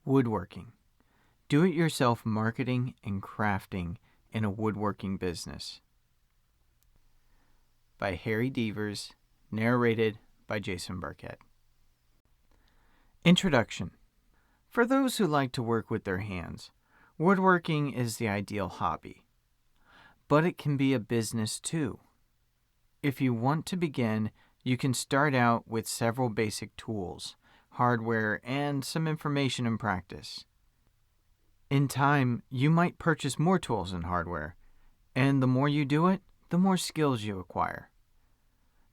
Woodworking. Do-it-yourself marketing and crafting in a woodworking business. By Harry Devers, narrated by Jason Burkett. Introduction. For those who like to work with their hands, woodworking is the ideal hobby. But it can be a business too. If you want to begin, you can start out with several basic tools, hardware, and some information and practice. In time, you might purchase more tools and hardware, and the more you do it, the more skills you acquire.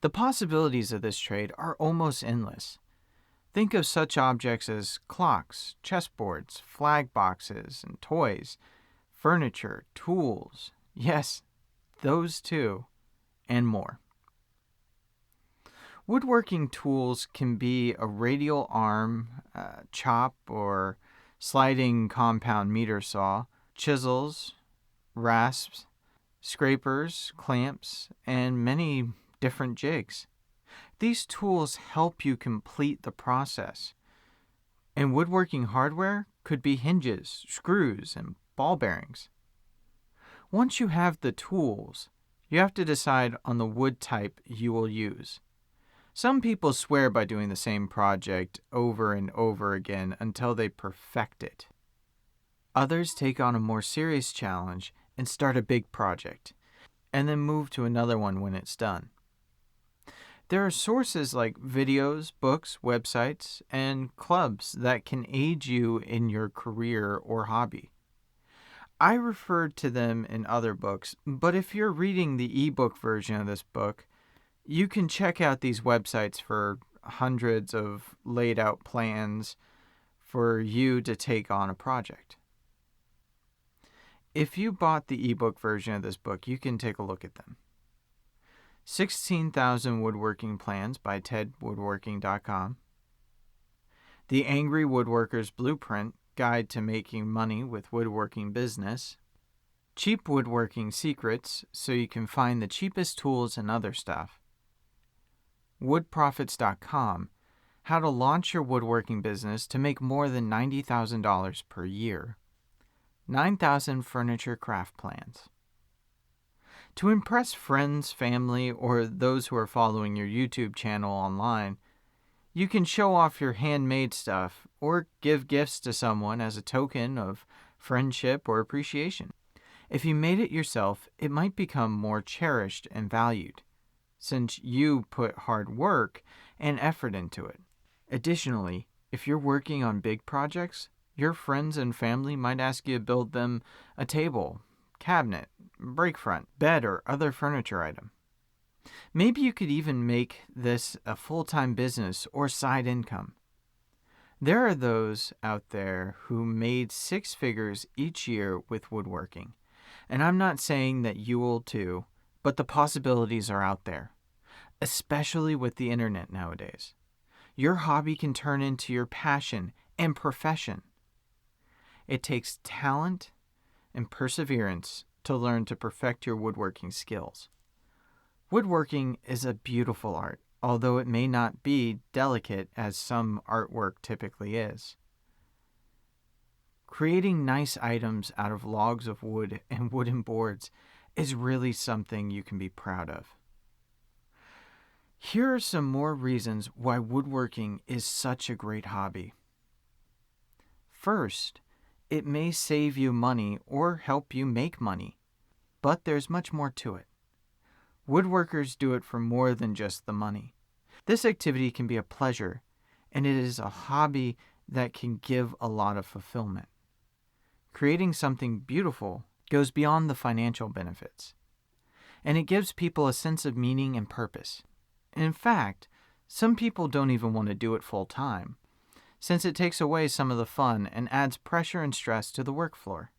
The possibilities of this trade are almost endless. Think of such objects as clocks, chessboards, flag boxes, and toys, furniture, tools, yes, those too, and more. Woodworking tools can be a radial arm, chop, or sliding compound miter saw, chisels, rasps, scrapers, clamps, and many different jigs. These tools help you complete the process. And woodworking hardware could be hinges, screws, and ball bearings. Once you have the tools, you have to decide on the wood type you will use. Some people swear by doing the same project over and over again until they perfect it. Others take on a more serious challenge and start a big project, and then move to another one when it's done. There are sources like videos, books, websites, and clubs that can aid you in your career or hobby. I referred to them in other books, but if you're reading the ebook version of this book, you can check out these websites for hundreds of laid out plans for you to take on a project. If you bought the ebook version of this book, you can take a look at them. 16,000 Woodworking Plans by tedwoodworking.com. The Angry Woodworker's Blueprint, Guide to Making Money with Woodworking Business. Cheap Woodworking Secrets, so you can find the cheapest tools and other stuff. Woodprofits.com, how to launch your woodworking business to make more than $90,000 per year. 9,000 Furniture Craft Plans. To impress friends, family, or those who are following your YouTube channel online, you can show off your handmade stuff or give gifts to someone as a token of friendship or appreciation. If you made it yourself, it might become more cherished and valued, since you put hard work and effort into it. Additionally, if you're working on big projects, your friends and family might ask you to build them a table, cabinet, break front, bed, or other furniture item. Maybe you could even make this a full-time business or side income. There are those out there who made six figures each year with woodworking, and I'm not saying that you will too, but the possibilities are out there, especially with the internet nowadays. Your hobby can turn into your passion and profession. It takes talent and perseverance to learn to perfect your woodworking skills. Woodworking is a beautiful art, although it may not be delicate as some artwork typically is. Creating nice items out of logs of wood and wooden boards is really something you can be proud of. Here are some more reasons why woodworking is such a great hobby. First, it may save you money or help you make money, but there's much more to it. Woodworkers do it for more than just the money. This activity can be a pleasure, and it is a hobby that can give a lot of fulfillment. Creating something beautiful goes beyond the financial benefits, and it gives people a sense of meaning and purpose. In fact, some people don't even want to do it full time, since it takes away some of the fun and adds pressure and stress to the work floor.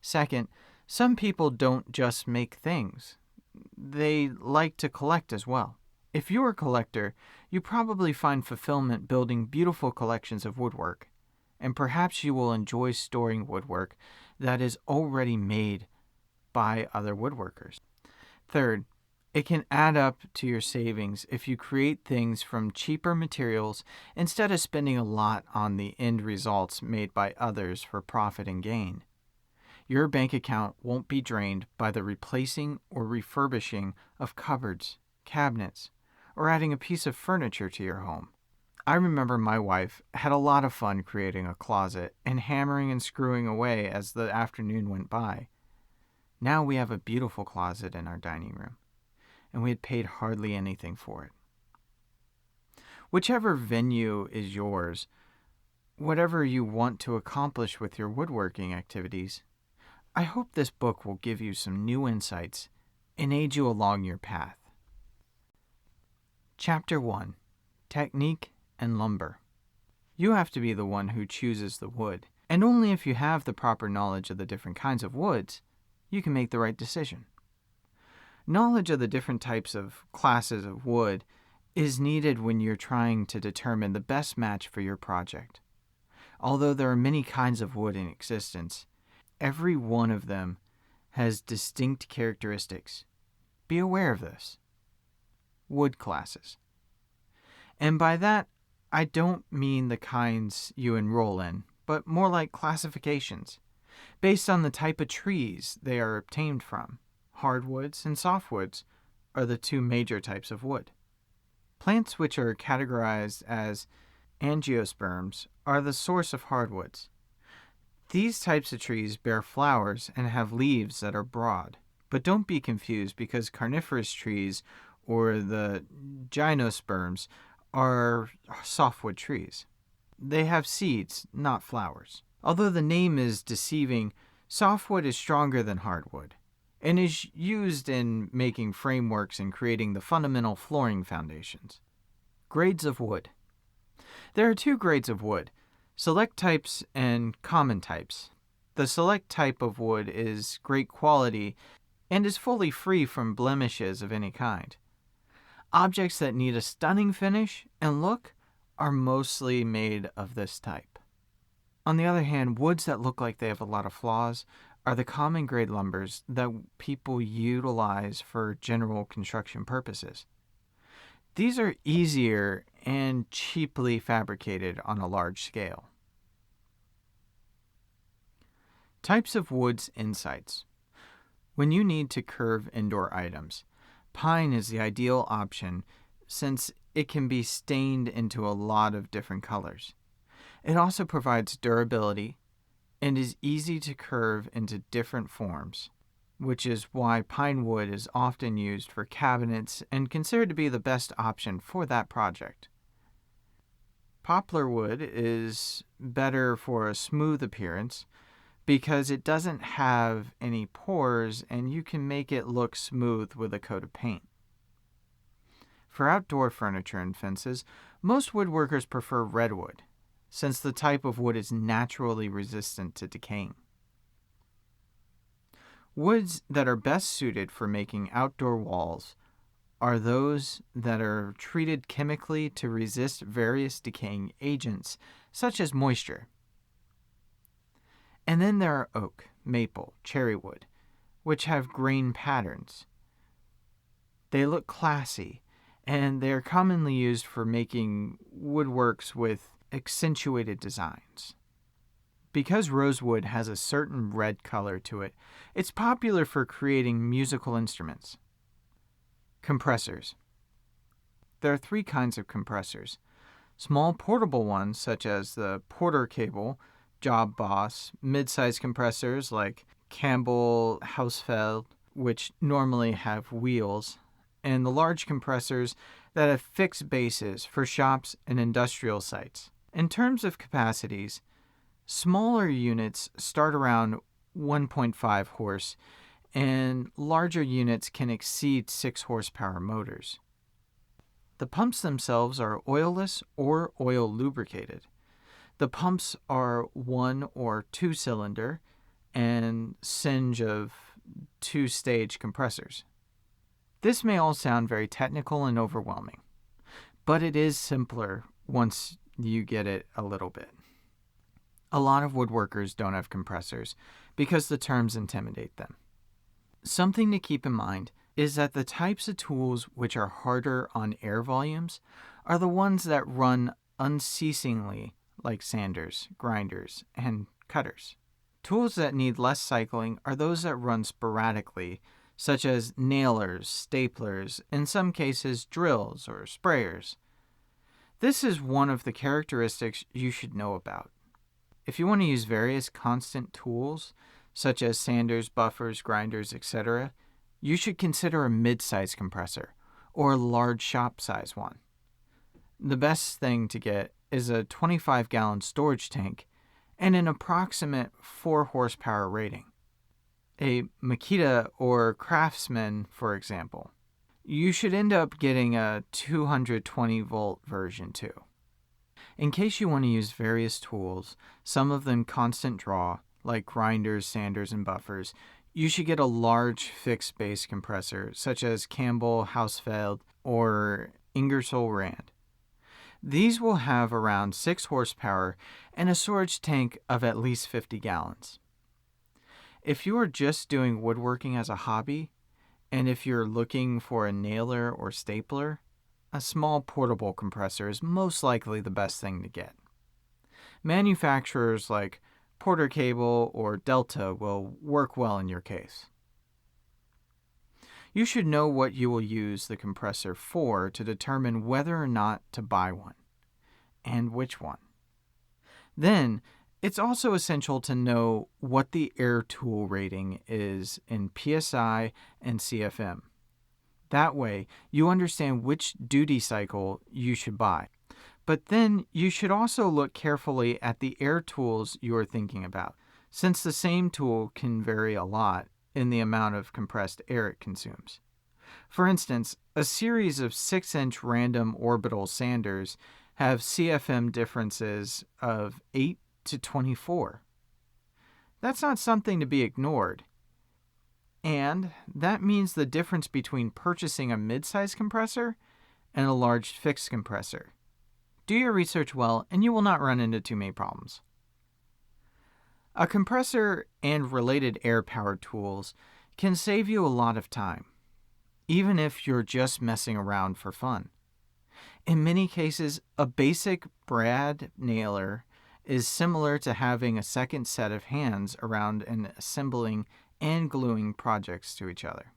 Second, some people don't just make things. They like to collect as well. If you're a collector, you probably find fulfillment building beautiful collections of woodwork, and perhaps you will enjoy storing woodwork that is already made by other woodworkers. Third, it can add up to your savings if you create things from cheaper materials instead of spending a lot on the end results made by others for profit and gain. Your bank account won't be drained by the replacing or refurbishing of cupboards, cabinets, or adding a piece of furniture to your home. I remember my wife had a lot of fun creating a closet and hammering and screwing away as the afternoon went by. Now we have a beautiful closet in our dining room, and we had paid hardly anything for it. Whichever venue is yours, whatever you want to accomplish with your woodworking activities, I hope this book will give you some new insights and aid you along your path. Chapter 1: Technique and Lumber. You have to be the one who chooses the wood, and only if you have the proper knowledge of the different kinds of woods, you can make the right decision. Knowledge of the different types of classes of wood is needed when you're trying to determine the best match for your project. Although there are many kinds of wood in existence, every one of them has distinct characteristics. Be aware of this. Wood classes. And by that, I don't mean the kinds you enroll in, but more like classifications, based on the type of trees they are obtained from. Hardwoods and softwoods are the two major types of wood. Plants which are categorized as angiosperms are the source of hardwoods. These types of trees bear flowers and have leaves that are broad, but don't be confused because carnivorous trees or the gymnosperms are softwood trees. They have seeds, not flowers. Although the name is deceiving, softwood is stronger than hardwood and is used in making frameworks and creating the fundamental flooring foundations. Grades of wood. There are two grades of wood: select types and common types. The select type of wood is great quality and is fully free from blemishes of any kind. Objects that need a stunning finish and look are mostly made of this type. On the other hand, woods that look like they have a lot of flaws are the common grade lumbers that people utilize for general construction purposes. These are easier and cheaply fabricated on a large scale. Types of woods insights. When you need to curve indoor items, pine is the ideal option since it can be stained into a lot of different colors. It also provides durability and is easy to curve into different forms, which is why pine wood is often used for cabinets and considered to be the best option for that project. Poplar wood is better for a smooth appearance because it doesn't have any pores and you can make it look smooth with a coat of paint. For outdoor furniture and fences, most woodworkers prefer redwood, since the type of wood is naturally resistant to decaying. Woods that are best suited for making outdoor walls are those that are treated chemically to resist various decaying agents, such as moisture. And then there are oak, maple, cherry wood, which have grain patterns. They look classy, and they are commonly used for making woodworks with accentuated designs. Because rosewood has a certain red color to it, it's popular for creating musical instruments. Compressors. There are three kinds of compressors. Small portable ones, such as the Porter Cable, Job Boss, mid-sized compressors like Campbell Hausfeld, which normally have wheels, and the large compressors that have fixed bases for shops and industrial sites. In terms of capacities, smaller units start around 1.5 horse, and larger units can exceed 6 horsepower motors. The pumps themselves are oilless or oil lubricated. The pumps are 1 or 2 cylinder and singe of 2-stage compressors. This may all sound very technical and overwhelming, but it is simpler once you get it a little bit. A lot of woodworkers don't have compressors because the terms intimidate them. Something to keep in mind is that the types of tools which are harder on air volumes are the ones that run unceasingly, like sanders, grinders, and cutters. Tools that need less cycling are those that run sporadically, such as nailers, staplers, in some cases drills or sprayers. This is one of the characteristics you should know about. If you want to use various constant tools, such as sanders, buffers, grinders, etc., you should consider a mid-size compressor or a large shop size one. The best thing to get is a 25-gallon storage tank and an approximate 4 horsepower rating. A Makita or Craftsman, for example. You should end up getting a 220 volt version too. In case you want to use various tools, some of them constant draw, like grinders, sanders, and buffers, you should get a large fixed base compressor, such as Campbell, Hausfeld, or Ingersoll Rand. These will have around 6 horsepower and a storage tank of at least 50 gallons. If you are just doing woodworking as a hobby, and if you're looking for a nailer or stapler, a small portable compressor is most likely the best thing to get. Manufacturers like Porter Cable or Delta will work well in your case. You should know what you will use the compressor for to determine whether or not to buy one, and which one. Then, it's also essential to know what the air tool rating is in PSI and CFM. That way, you understand which duty cycle you should buy. But then you should also look carefully at the air tools you are thinking about, since the same tool can vary a lot in the amount of compressed air it consumes. For instance, a series of 6-inch random orbital sanders have CFM differences of 8 to 24. That's not something to be ignored. And that means the difference between purchasing a mid-size compressor and a large fixed compressor. Do your research well, and you will not run into too many problems. A compressor and related air-powered tools can save you a lot of time, even if you're just messing around for fun. In many cases, a basic brad nailer is similar to having a second set of hands around and assembling and gluing projects to each other.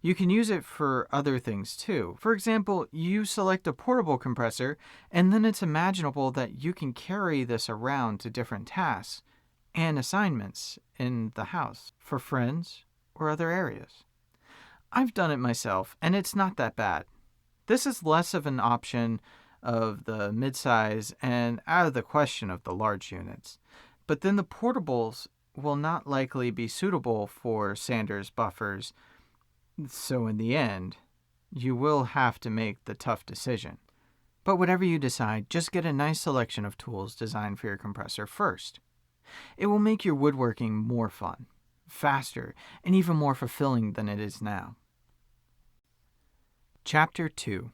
You can use it for other things too. For example, you select a portable compressor, and then it's imaginable that you can carry this around to different tasks and assignments in the house for friends or other areas. I've done it myself, and it's not that bad. This is less of an option of the midsize and out of the question of the large units. But then the portables will not likely be suitable for sanders, buffers, so in the end, you will have to make the tough decision. But whatever you decide, just get a nice selection of tools designed for your compressor first. It will make your woodworking more fun, faster, and even more fulfilling than it is now. Chapter 2.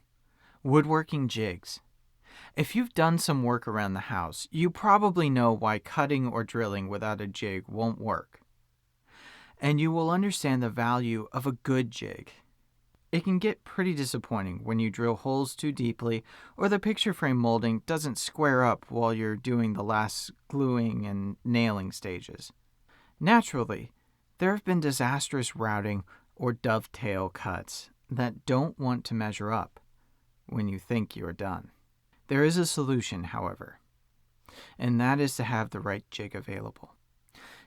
Woodworking Jigs. If you've done some work around the house, you probably know why cutting or drilling without a jig won't work. And you will understand the value of a good jig. It can get pretty disappointing when you drill holes too deeply or the picture frame molding doesn't square up while you're doing the last gluing and nailing stages. Naturally, there have been disastrous routing or dovetail cuts that don't want to measure up when you think you are done. There is a solution, however, and that is to have the right jig available.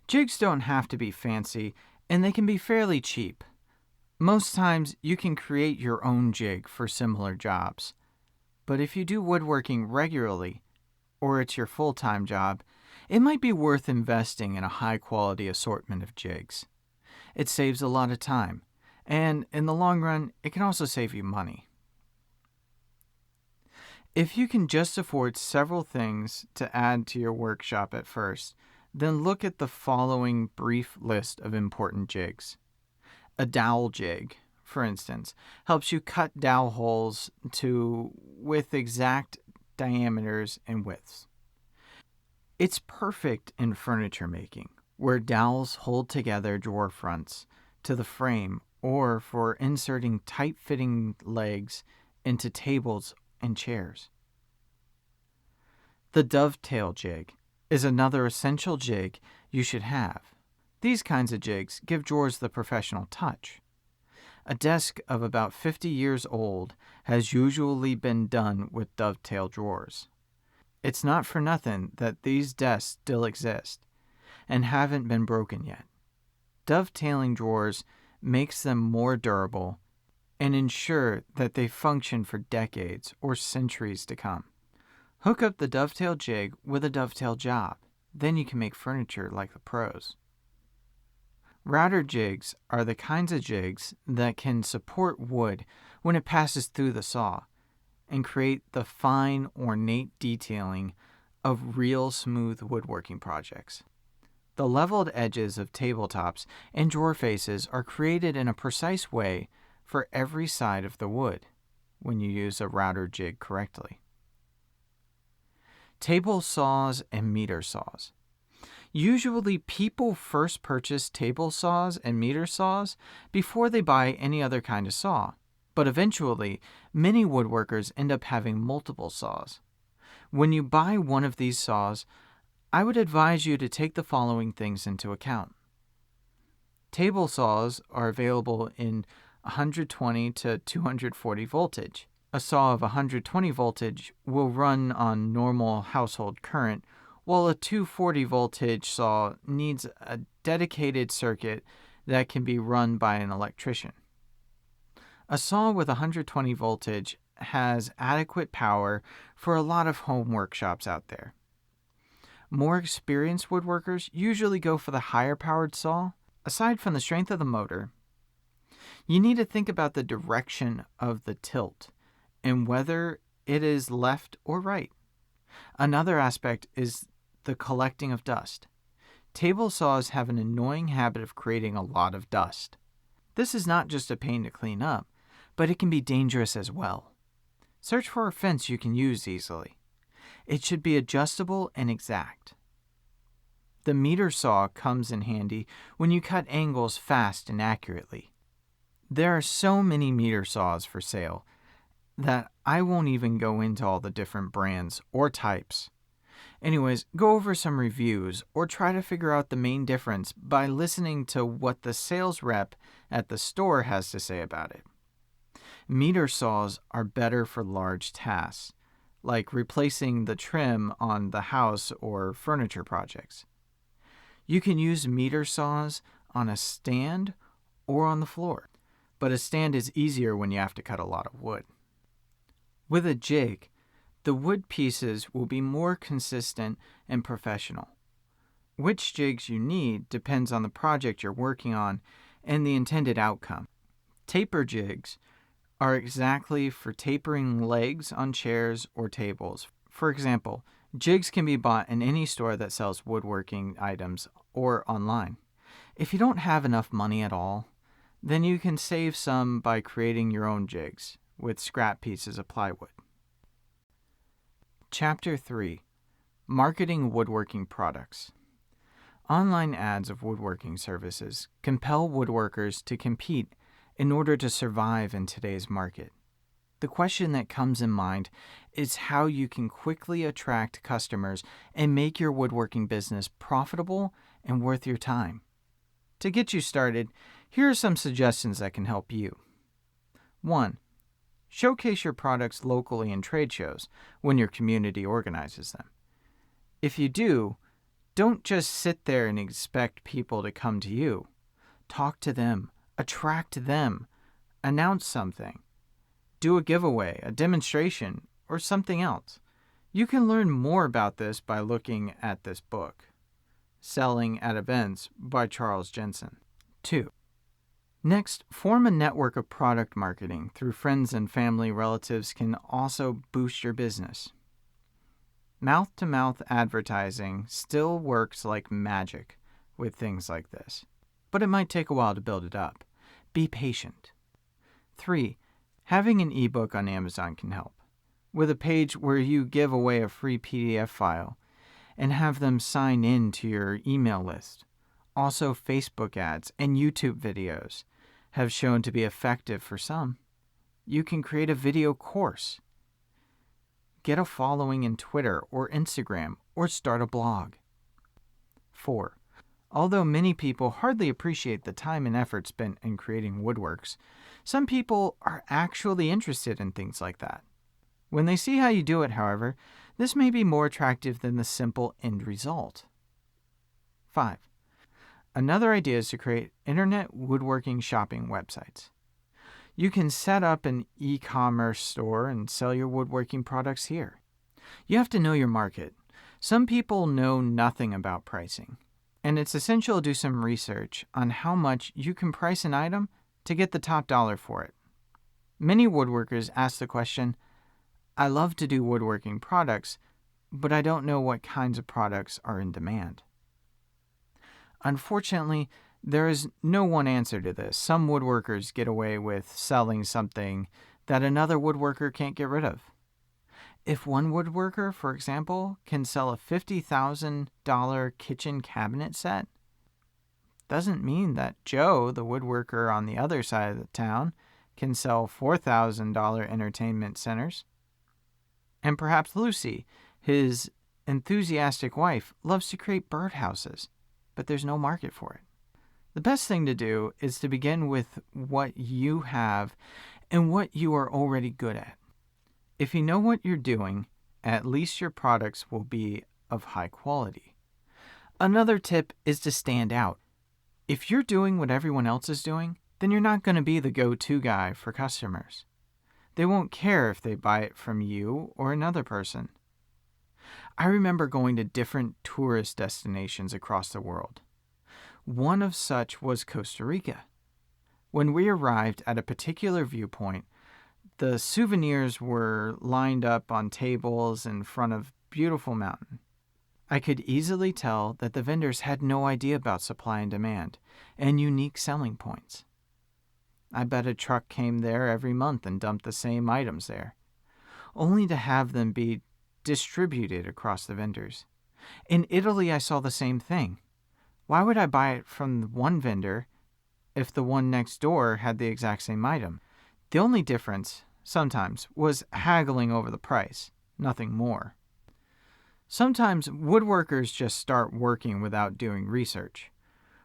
Jigs don't have to be fancy, and they can be fairly cheap. Most times, you can create your own jig for similar jobs. But if you do woodworking regularly, or it's your full-time job, it might be worth investing in a high-quality assortment of jigs. It saves a lot of time, and in the long run, it can also save you money. If you can just afford several things to add to your workshop at first, then look at the following brief list of important jigs. A dowel jig, for instance, helps you cut dowel holes with exact diameters and widths. It's perfect in furniture making, where dowels hold together drawer fronts to the frame or for inserting tight-fitting legs into tables and chairs. The dovetail jig is another essential jig you should have. These kinds of jigs give drawers the professional touch. A desk of about 50 years old has usually been done with dovetail drawers. It's not for nothing that these desks still exist and haven't been broken yet. Dovetailing drawers makes them more durable and ensure that they function for decades or centuries to come. Hook up the dovetail jig with a dovetail job. Then you can make furniture like the pros. Router jigs are the kinds of jigs that can support wood when it passes through the saw and create the fine, ornate detailing of real smooth woodworking projects. The leveled edges of tabletops and drawer faces are created in a precise way for every side of the wood when you use a router jig correctly. Table saws and meter saws. Usually, people first purchase table saws and meter saws before they buy any other kind of saw, but eventually, many woodworkers end up having multiple saws. When you buy one of these saws, I would advise you to take the following things into account. Table saws are available in 120 to 240 voltage. A saw of 120 voltage will run on normal household current, while a 240 voltage saw needs a dedicated circuit that can be run by an electrician. A saw with 120 voltage has adequate power for a lot of home workshops out there. More experienced woodworkers usually go for the higher powered saw. Aside from the strength of the motor, you need to think about the direction of the tilt and whether it is left or right. Another aspect is the collecting of dust. Table saws have an annoying habit of creating a lot of dust. This is not just a pain to clean up, but it can be dangerous as well. Search for a fence you can use easily. It should be adjustable and exact. The meter saw comes in handy when you cut angles fast and accurately. There are so many meter saws for sale that I won't even go into all the different brands or types. Anyways, go over some reviews or try to figure out the main difference by listening to what the sales rep at the store has to say about it. Meter saws are better for large tasks, like replacing the trim on the house or furniture projects. You can use meter saws on a stand or on the floor, but a stand is easier when you have to cut a lot of wood. With a jig, the wood pieces will be more consistent and professional. Which jigs you need depends on the project you're working on and the intended outcome. Taper jigs are exactly for tapering legs on chairs or tables. For example, jigs can be bought in any store that sells woodworking items or online. If you don't have enough money at all, then you can save some by creating your own jigs with scrap pieces of plywood. Chapter 3. Marketing Woodworking Products. Online ads of woodworking services compel woodworkers to compete in order to survive in today's market. The question that comes in mind is how you can quickly attract customers and make your woodworking business profitable and worth your time. To get you started, here are some suggestions that can help you. 1. Showcase your products locally in trade shows when your community organizes them. If you do, don't just sit there and expect people to come to you. Talk to them, attract them, announce something. Do a giveaway, a demonstration, or something else. You can learn more about this by looking at this book, Selling at Events by Charles Jensen. 2. Next, form a network of product marketing through friends and family relatives can also boost your business. Mouth-to-mouth advertising still works like magic with things like this, but it might take a while to build it up. Be patient. 3. Having an ebook on Amazon can help, with a page where you give away a free PDF file and have them sign in to your email list. Also, Facebook ads and YouTube videos have shown to be effective for some. You can create a video course, get a following in Twitter or Instagram, or start a blog. 4. Although many people hardly appreciate the time and effort spent in creating woodworks, some people are actually interested in things like that. When they see how you do it, however, this may be more attractive than the simple end result. 5. Another idea is to create internet woodworking shopping websites. You can set up an e-commerce store and sell your woodworking products here. You have to know your market. Some people know nothing about pricing, and it's essential to do some research on how much you can price an item to get the top dollar for it. Many woodworkers ask the question, I love to do woodworking products, but I don't know what kinds of products are in demand. Unfortunately, there is no one answer to this. Some woodworkers get away with selling something that another woodworker can't get rid of. If one woodworker, for example, can sell a $50,000 kitchen cabinet set, doesn't mean that Joe, the woodworker on the other side of the town, can sell $4,000 entertainment centers. And perhaps Lucy, his enthusiastic wife, loves to create birdhouses, but there's no market for it. The best thing to do is to begin with what you have and what you are already good at. If you know what you're doing, at least your products will be of high quality. Another tip is to stand out. If you're doing what everyone else is doing, then you're not going to be the go-to guy for customers. They won't care if they buy it from you or another person. I remember going to different tourist destinations across the world. One of such was Costa Rica. When we arrived at a particular viewpoint, the souvenirs were lined up on tables in front of a beautiful mountain. I could easily tell that the vendors had no idea about supply and demand and unique selling points. I bet a truck came there every month and dumped the same items there, only to have them be distributed across the vendors. In Italy, I saw the same thing. Why would I buy it from one vendor if the one next door had the exact same item? The only difference, sometimes, was haggling over the price, nothing more. Sometimes woodworkers just start working without doing research.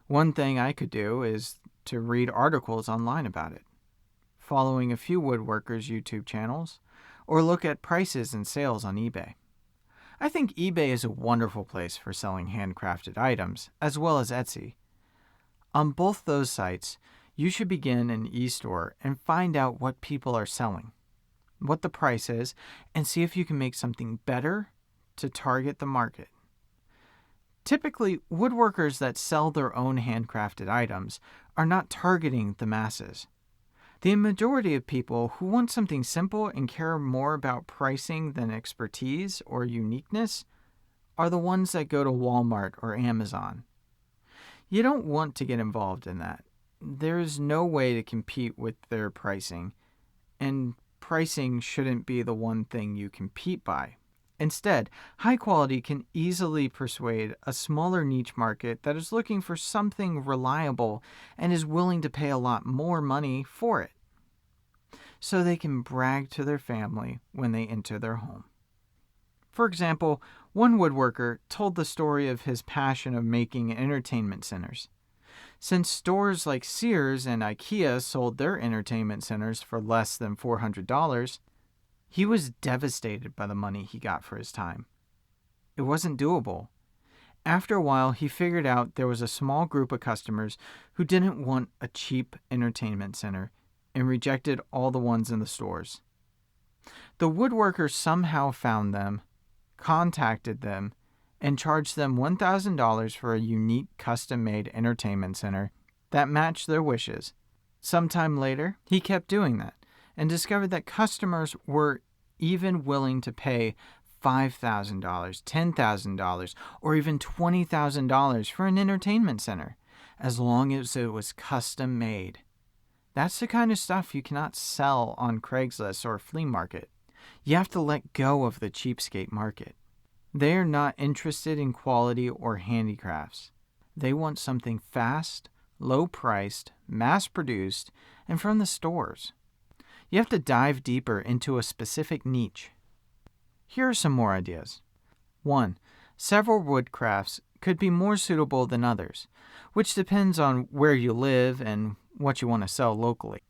One thing I could do is to read articles online about it, following a few woodworkers' YouTube channels, or look at prices and sales on eBay. I think eBay is a wonderful place for selling handcrafted items, as well as Etsy. On both those sites, you should begin an e-store and find out what people are selling, what the price is, and see if you can make something better to target the market. Typically, woodworkers that sell their own handcrafted items are not targeting the masses. The majority of people who want something simple and care more about pricing than expertise or uniqueness are the ones that go to Walmart or Amazon. You don't want to get involved in that. There is no way to compete with their pricing, and pricing shouldn't be the one thing you compete by. Instead, high quality can easily persuade a smaller niche market that is looking for something reliable and is willing to pay a lot more money for it, so they can brag to their family when they enter their home. For example, one woodworker told the story of his passion of making entertainment centers. Since stores like Sears and IKEA sold their entertainment centers for less than $400, he was devastated by the money he got for his time. It wasn't doable. After a while, he figured out there was a small group of customers who didn't want a cheap entertainment center and rejected all the ones in the stores. The woodworker somehow found them, contacted them, and charged them $1,000 for a unique custom-made entertainment center that matched their wishes. Sometime later, he kept doing that and discovered that customers were even willing to pay $5,000, $10,000, or even $20,000 for an entertainment center, as long as it was custom made. That's the kind of stuff you cannot sell on Craigslist or a flea market. You have to let go of the cheapskate market. They are not interested in quality or handicrafts. They want something fast, low-priced, mass-produced, and from the stores. You have to dive deeper into a specific niche. Here are some more ideas. 1. Several wood crafts could be more suitable than others, which depends on where you live and what you want to sell locally.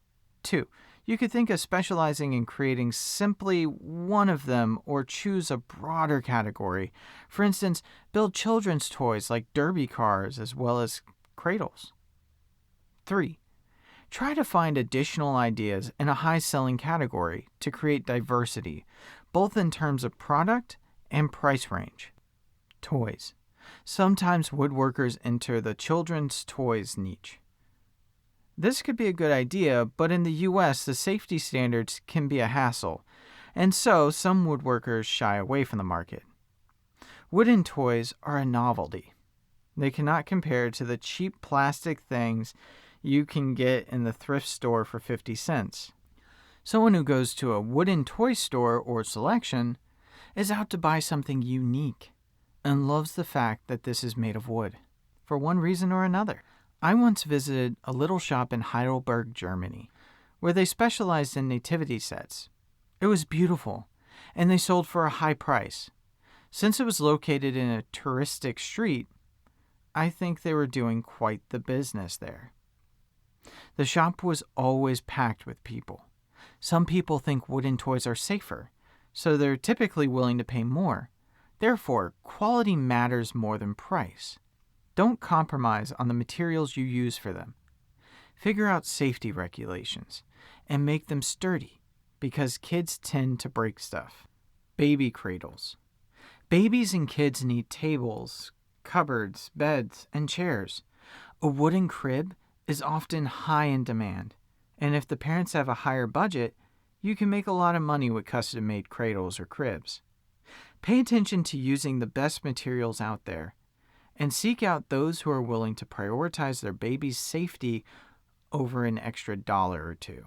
2. You could think of specializing in creating simply one of them or choose a broader category. For instance, build children's toys like derby cars as well as cradles. 3. Try to find additional ideas in a high-selling category to create diversity, both in terms of product and price range. Toys. Sometimes woodworkers enter the children's toys niche. This could be a good idea, but in the U.S., the safety standards can be a hassle, and so some woodworkers shy away from the market. Wooden toys are a novelty. They cannot compare to the cheap plastic things you can get in the thrift store for 50 cents. Someone who goes to a wooden toy store or selection is out to buy something unique and loves the fact that this is made of wood, for one reason or another. I once visited a little shop in Heidelberg, Germany, where they specialized in nativity sets. It was beautiful, and they sold for a high price. Since it was located in a touristic street, I think they were doing quite the business there. The shop was always packed with people. Some people think wooden toys are safer, so they're typically willing to pay more. Therefore, quality matters more than price. Don't compromise on the materials you use for them. Figure out safety regulations and make them sturdy, because kids tend to break stuff. Baby cradles. Babies and kids need tables, cupboards, beds, and chairs. A wooden crib is often high in demand, and if the parents have a higher budget, you can make a lot of money with custom-made cradles or cribs. Pay attention to using the best materials out there, and seek out those who are willing to prioritize their baby's safety over an extra dollar or two.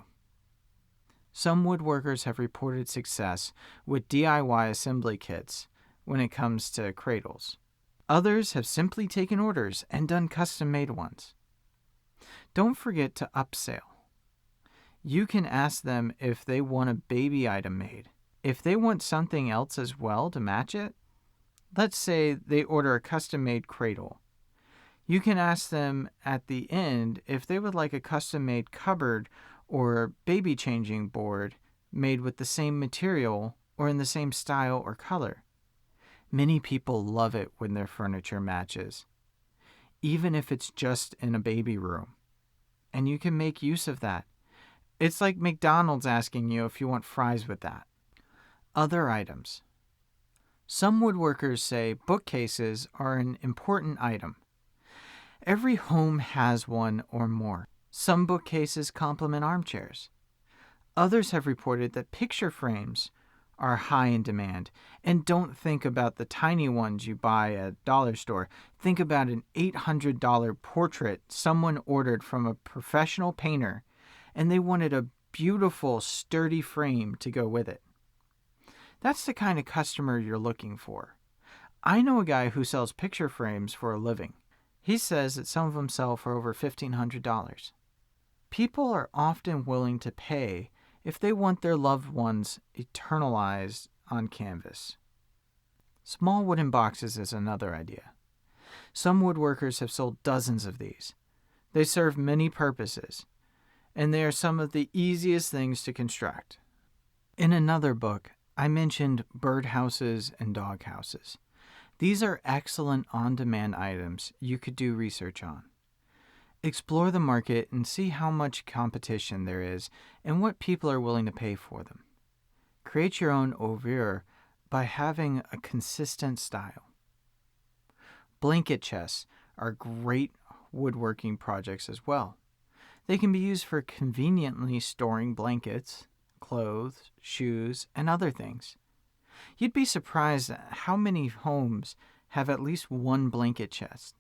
Some woodworkers have reported success with DIY assembly kits when it comes to cradles. Others have simply taken orders and done custom-made ones. Don't forget to upsell. You can ask them if they want a baby item made. If they want something else as well to match it, let's say they order a custom-made cradle. You can ask them at the end if they would like a custom-made cupboard or baby changing board made with the same material or in the same style or color. Many people love it when their furniture matches, even if it's just in a baby room. And you can make use of that. It's like McDonald's asking you if you want fries with that. Other items. Some woodworkers say bookcases are an important item. Every home has one or more. Some bookcases complement armchairs. Others have reported that picture frames are high in demand. And don't think about the tiny ones you buy at a dollar store. Think about an $800 portrait someone ordered from a professional painter, and they wanted a beautiful, sturdy frame to go with it. That's the kind of customer you're looking for. I know a guy who sells picture frames for a living. He says that some of them sell for over $1,500. People are often willing to pay if they want their loved ones eternalized on canvas. Small wooden boxes is another idea. Some woodworkers have sold dozens of these. They serve many purposes, and they are some of the easiest things to construct. In another book, I mentioned birdhouses and doghouses. These are excellent on-demand items you could do research on. Explore the market and see how much competition there is and what people are willing to pay for them. Create your own oeuvre by having a consistent style. Blanket chests are great woodworking projects as well. They can be used for conveniently storing blankets, clothes, shoes, and other things. You'd be surprised at how many homes have at least one blanket chest.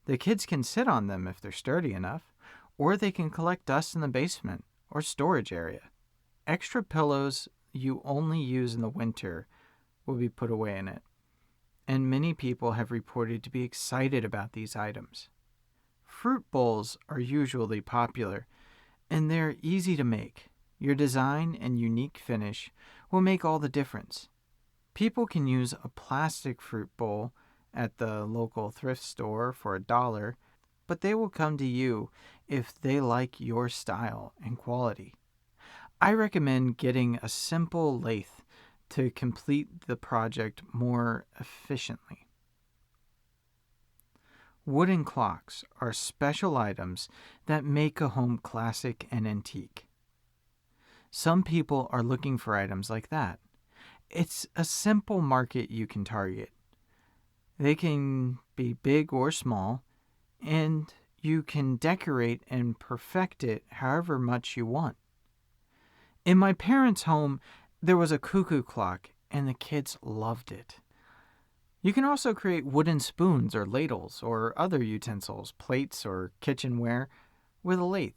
The kids can sit on them if they're sturdy enough, or they can collect dust in the basement or storage area. Extra pillows you only use in the winter will be put away in it. and many people have reported to be excited about these items. Fruit bowls are usually popular, and they're easy to make. Your design and unique finish will make all the difference. People can use a plastic fruit bowl at the local thrift store for $1, but they will come to you if they like your style and quality. I recommend getting a simple lathe to complete the project more efficiently. Wooden clocks are special items that make a home classic and antique. Some people are looking for items like that. It's a simple market you can target. They can be big or small, and you can decorate and perfect it however much you want. In my parents' home, there was a cuckoo clock, and the kids loved it. You can also create wooden spoons or ladles or other utensils, plates or kitchenware, with a lathe.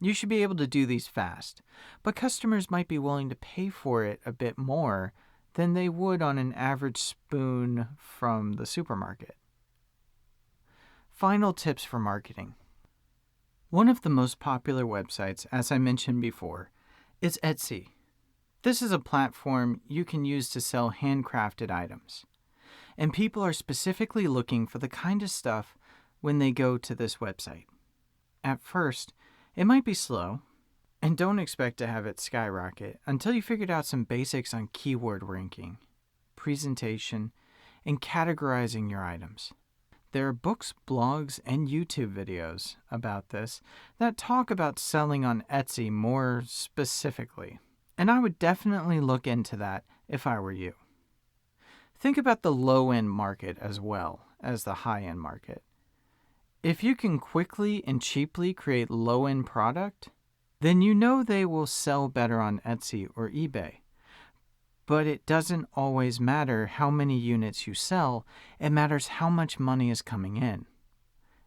You should be able to do these fast, but customers might be willing to pay for it a bit more than they would on an average spoon from the supermarket. Final tips for marketing. One of the most popular websites, as I mentioned before, is Etsy. This is a platform you can use to sell handcrafted items. And people are specifically looking for the kind of stuff when they go to this website. At first, it might be slow, and don't expect to have it skyrocket until you figured out some basics on keyword ranking, presentation, and categorizing your items. There are books, blogs, and YouTube videos about this that talk about selling on Etsy more specifically, and I would definitely look into that if I were you. Think about the low-end market as well as the high-end market. If you can quickly and cheaply create low-end product, then you know they will sell better on Etsy or eBay. But it doesn't always matter how many units you sell, it matters how much money is coming in.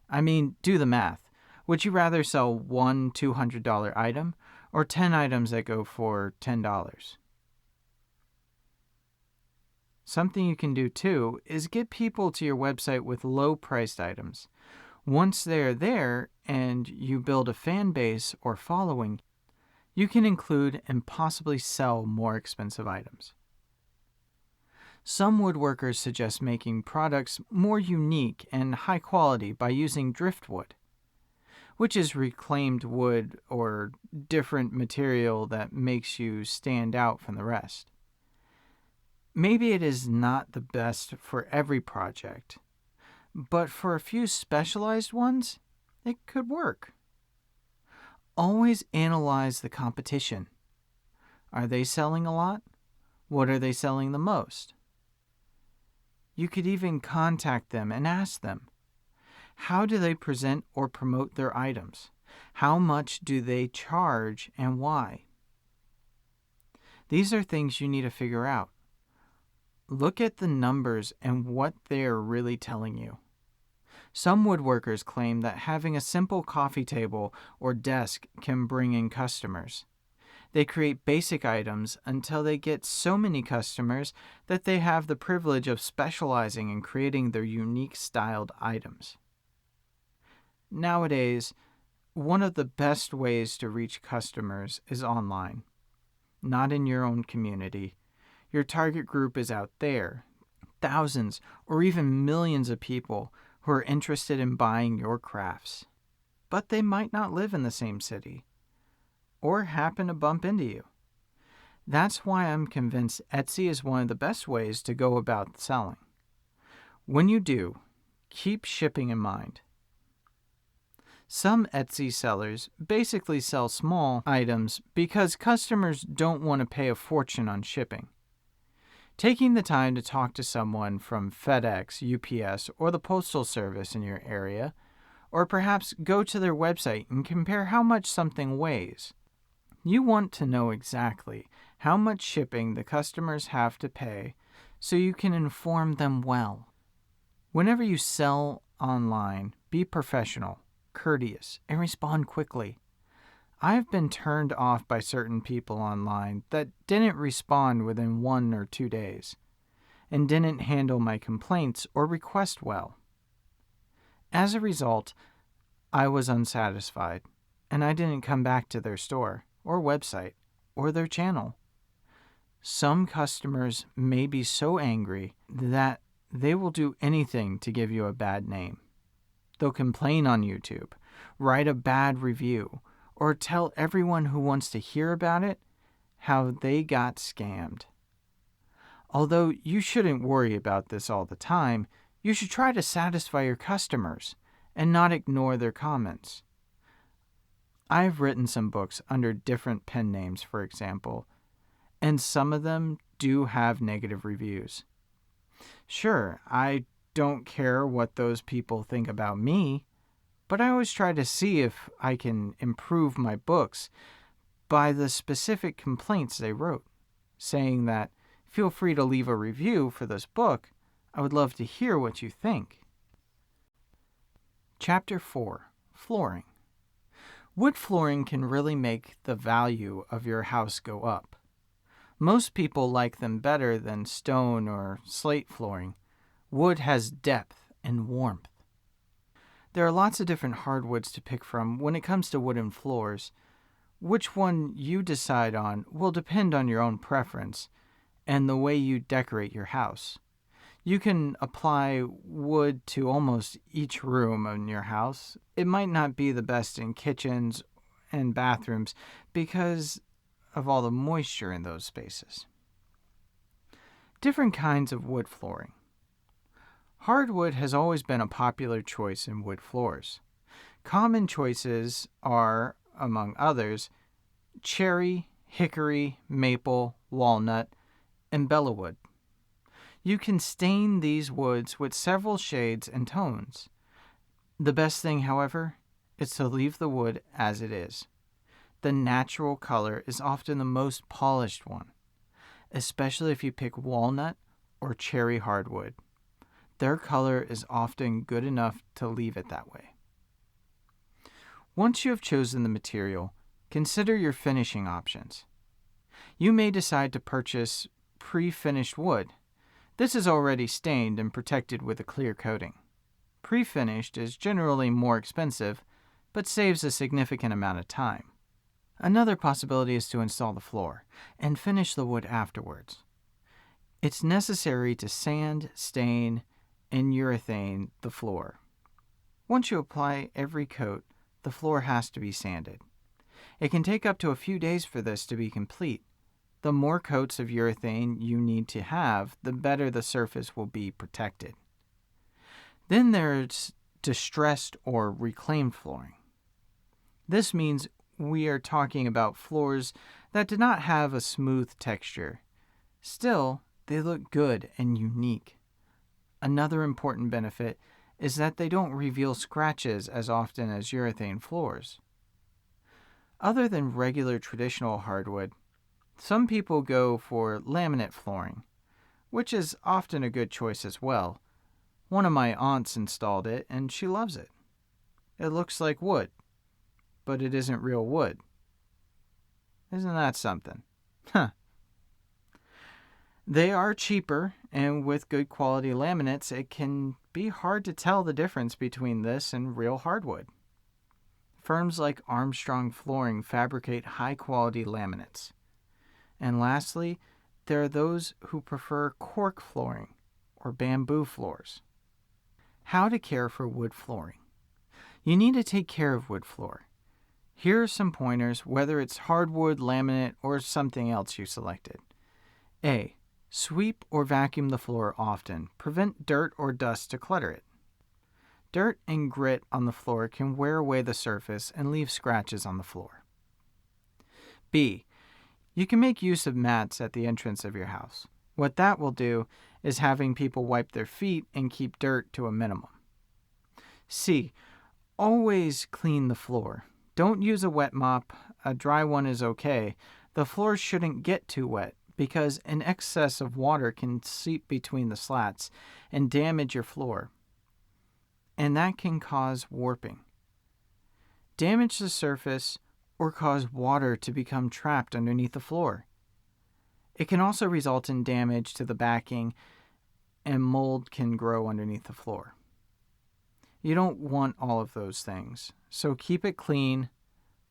I mean, do the math. Would you rather sell one $200 item or 10 items that go for $10? Something you can do too is get people to your website with low-priced items. Once they're there and you build a fan base or following, you can include and possibly sell more expensive items. Some woodworkers suggest making products more unique and high quality by using driftwood, which is reclaimed wood or different material that makes you stand out from the rest. Maybe it is not the best for every project, but for a few specialized ones, it could work. Always analyze the competition. Are they selling a lot? What are they selling the most? You could even contact them and ask them, how do they present or promote their items? How much do they charge and why? These are things you need to figure out. Look at the numbers and what they are really telling you. Some woodworkers claim that having a simple coffee table or desk can bring in customers. They create basic items until they get so many customers that they have the privilege of specializing in creating their unique styled items. Nowadays, one of the best ways to reach customers is online, not in your own community. Your target group is out there, thousands or even millions of people who are interested in buying your crafts. But they might not live in the same city or happen to bump into you. That's why I'm convinced Etsy is one of the best ways to go about selling. When you do, keep shipping in mind. Some Etsy sellers basically sell small items because customers don't want to pay a fortune on shipping. Taking the time to talk to someone from FedEx, UPS, or the Postal Service in your area, or perhaps go to their website and compare how much something weighs. You want to know exactly how much shipping the customers have to pay so you can inform them well. Whenever you sell online, be professional, courteous, and respond quickly. I've been turned off by certain people online that didn't respond within 1 or 2 days. and didn't handle my complaints or requests well. As a result, I was unsatisfied, and I didn't come back to their store or website or their channel. Some customers may be so angry that they will do anything to give you a bad name. They'll complain on YouTube, write a bad review, or tell everyone who wants to hear about it how they got scammed. Although you shouldn't worry about this all the time, you should try to satisfy your customers and not ignore their comments. I've written some books under different pen names, for example, and some of them do have negative reviews. Sure, I don't care what those people think about me, but I always try to see if I can improve my books by the specific complaints they wrote, saying that, feel free to leave a review for this book. I would love to hear what you think. Chapter 4. Flooring. Wood flooring can really make the value of your house go up. Most people like them better than stone or slate flooring. Wood has depth and warmth. There are lots of different hardwoods to pick from when it comes to wooden floors. Which one you decide on will depend on your own preference and the way you decorate your house. You can apply wood to almost each room in your house. It might not be the best in kitchens and bathrooms because of all the moisture in those spaces. Different kinds of wood flooring. Hardwood has always been a popular choice in wood floors. Common choices are, among others, cherry, hickory, maple, walnut, and bellawood. You can stain these woods with several shades and tones. The best thing, however, is to leave the wood as it is. The natural color is often the most polished one, especially if you pick walnut or cherry hardwood. Their color is often good enough to leave it that way. Once you have chosen the material, consider your finishing options. You may decide to purchase pre-finished wood. This is already stained and protected with a clear coating. Pre-finished is generally more expensive, but saves a significant amount of time. Another possibility is to install the floor and finish the wood afterwards. It's necessary to sand, stain, and urethane the floor. Once you apply every coat, the floor has to be sanded. It can take up to a few days for this to be complete. The more coats of urethane you need to have, the better the surface will be protected. Then there's distressed or reclaimed flooring. This means we are talking about floors that do not have a smooth texture. Still, they look good and unique. Another important benefit is that they don't reveal scratches as often as urethane floors. Other than regular traditional hardwood, some people go for laminate flooring, which is often a good choice as well. One of my aunts installed it and she loves it. It looks like wood, but it isn't real wood. Isn't that something? They are cheaper, and with good quality laminates, it can be hard to tell the difference between this and real hardwood. Firms like Armstrong Flooring fabricate high-quality laminates. And lastly, there are those who prefer cork flooring or bamboo floors. How to care for wood flooring. You need to take care of wood floor. Here are some pointers, whether it's hardwood, laminate, or something else you selected. A. Sweep or vacuum the floor often. Prevent dirt or dust to clutter it. Dirt and grit on the floor can wear away the surface and leave scratches on the floor. B. You can make use of mats at the entrance of your house. What that will do is having people wipe their feet and keep dirt to a minimum. C. Always clean the floor. Don't use a wet mop. A dry one is okay. The floor shouldn't get too wet, because an excess of water can seep between the slats and damage your floor, and that can cause warping. Damage the surface or cause water to become trapped underneath the floor. It can also result in damage to the backing and mold can grow underneath the floor. You don't want all of those things, so keep it clean,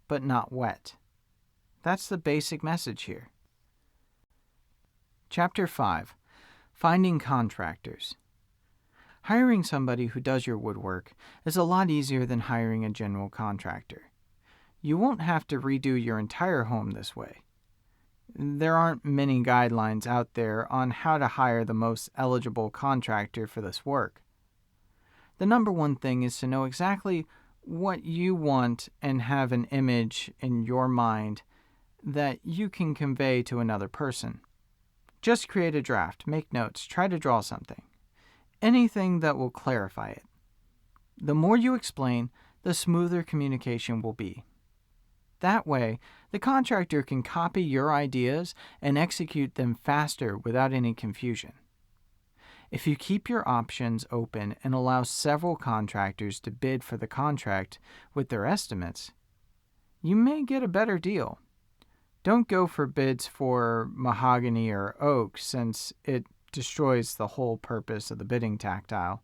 but not wet. That's the basic message here. Chapter 5. Finding contractors. Hiring somebody who does your woodwork is a lot easier than hiring a general contractor. You won't have to redo your entire home this way. There aren't many guidelines out there on how to hire the most eligible contractor for this work. The number one thing is to know exactly what you want and have an image in your mind that you can convey to another person. Just create a draft, make notes, try to draw something. Anything that will clarify it. The more you explain, the smoother communication will be. That way, the contractor can copy your ideas and execute them faster without any confusion. If you keep your options open and allow several contractors to bid for the contract with their estimates, you may get a better deal. Don't go for bids for mahogany or oak, since it destroys the whole purpose of the bidding tactile.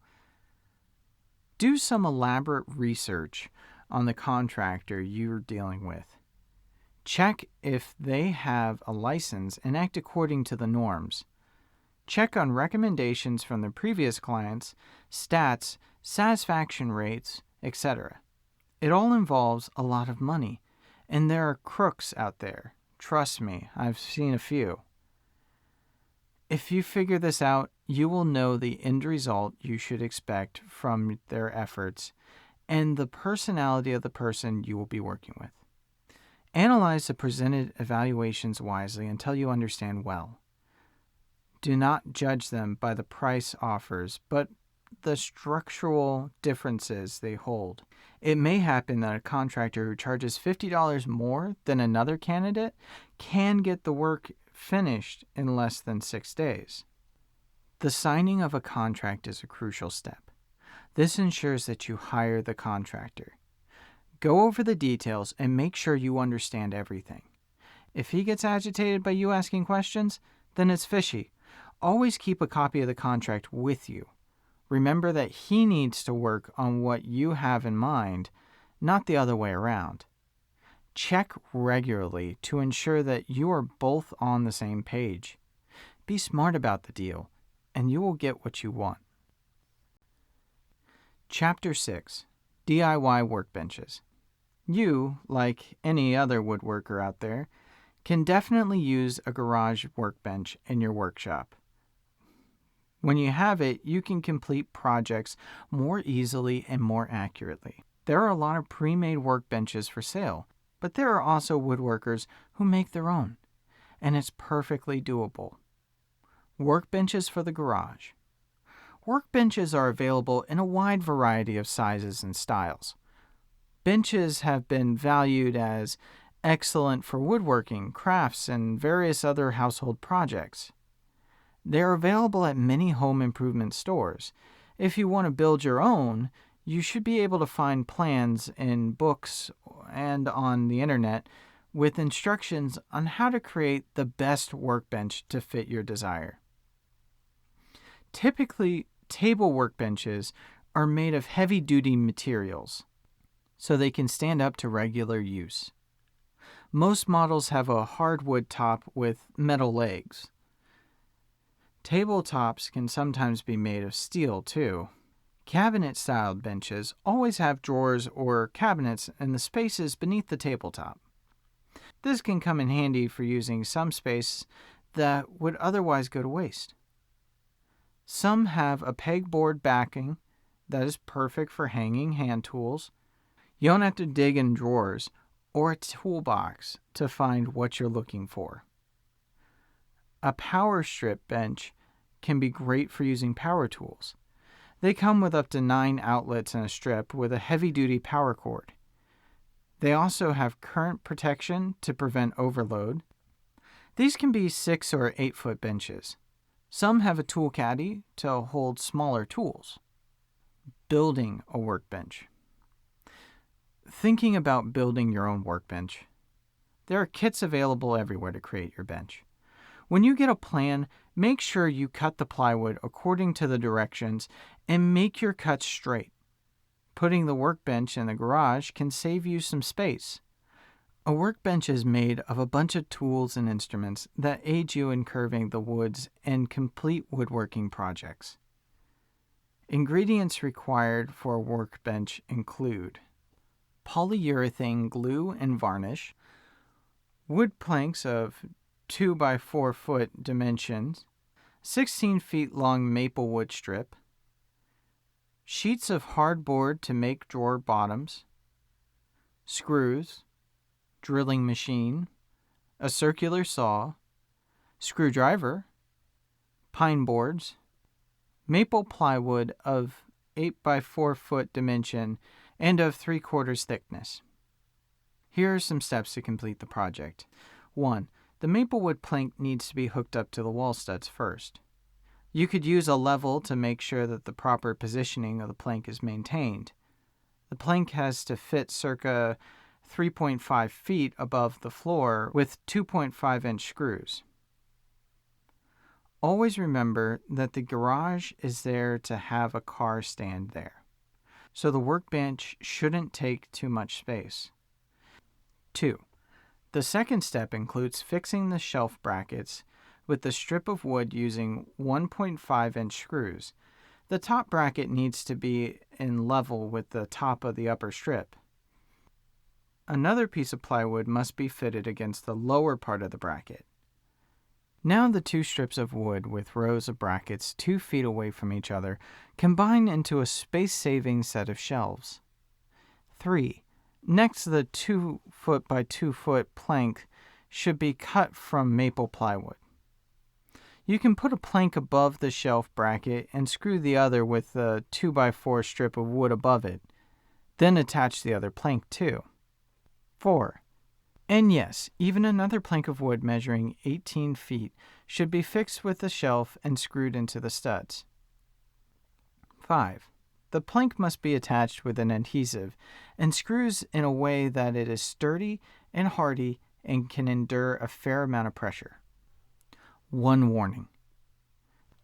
Do some elaborate research on the contractor you're dealing with. Check if they have a license and act according to the norms. Check on recommendations from the previous clients, stats, satisfaction rates, etc. It all involves a lot of money, and there are crooks out there. Trust me, I've seen a few. If you figure this out, you will know the end result you should expect from their efforts and the personality of the person you will be working with. Analyze the presented evaluations wisely until you understand well. Do not judge them by the price offers, but the structural differences they hold. It may happen that a contractor who charges $50 more than another candidate can get the work finished in less than 6 days. The signing of a contract is a crucial step. This ensures that you hire the contractor. Go over the details and make sure you understand everything. If he gets agitated by you asking questions, then it's fishy. Always keep a copy of the contract with you. Remember that he needs to work on what you have in mind, not the other way around. Check regularly to ensure that you are both on the same page. Be smart about the deal, and you will get what you want. Chapter 6. DIY Workbenches. You, like any other woodworker out there, can definitely use a garage workbench in your workshop. When you have it, you can complete projects more easily and more accurately. There are a lot of pre-made workbenches for sale, but there are also woodworkers who make their own, and it's perfectly doable. Workbenches for the garage. Workbenches are available in a wide variety of sizes and styles. Benches have been valued as excellent for woodworking, crafts, and various other household projects. They are available at many home improvement stores. If you want to build your own, you should be able to find plans in books and on the internet with instructions on how to create the best workbench to fit your desire. Typically, table workbenches are made of heavy-duty materials, so they can stand up to regular use. Most models have a hardwood top with metal legs. Tabletops can sometimes be made of steel, too. Cabinet-styled benches always have drawers or cabinets in the spaces beneath the tabletop. This can come in handy for using some space that would otherwise go to waste. Some have a pegboard backing that is perfect for hanging hand tools. You don't have to dig in drawers or a toolbox to find what you're looking for. A power strip bench can be great for using power tools. They come with up to 9 outlets and a strip with a heavy-duty power cord. They also have current protection to prevent overload. These can be 6 or 8 foot benches. Some have a tool caddy to hold smaller tools. Building a workbench. Thinking about building your own workbench. There are kits available everywhere to create your bench. When you get a plan, make sure you cut the plywood according to the directions and make your cuts straight. Putting the workbench in the garage can save you some space. A workbench is made of a bunch of tools and instruments that aid you in curving the woods and complete woodworking projects. Ingredients required for a workbench include polyurethane glue and varnish, wood planks of 2 by 4 foot dimensions, 16 feet long maple wood strip, sheets of hardboard to make drawer bottoms, screws, drilling machine, a circular saw, screwdriver, pine boards, maple plywood of 8 by 4 foot dimension and of 3/4 thickness. Here are some steps to complete the project. 1. The maple wood plank needs to be hooked up to the wall studs first. You could use a level to make sure that the proper positioning of the plank is maintained. The plank has to fit circa 3.5 feet above the floor with 2.5-inch screws. Always remember that the garage is there to have a car stand there, so the workbench shouldn't take too much space. 2. The second step includes fixing the shelf brackets with the strip of wood using 1.5-inch screws. The top bracket needs to be in level with the top of the upper strip. Another piece of plywood must be fitted against the lower part of the bracket. Now the 2 strips of wood with rows of brackets 2 feet away from each other combine into a space-saving set of shelves. 3. Next, the 2 foot by 2 foot plank should be cut from maple plywood. You can put a plank above the shelf bracket and screw the other with the 2 by 4 strip of wood above it. Then attach the other plank too. 4. And yes, even another plank of wood measuring 18 feet should be fixed with the shelf and screwed into the studs. 5. The plank must be attached with an adhesive and screws in a way that it is sturdy and hardy and can endure a fair amount of pressure. One warning.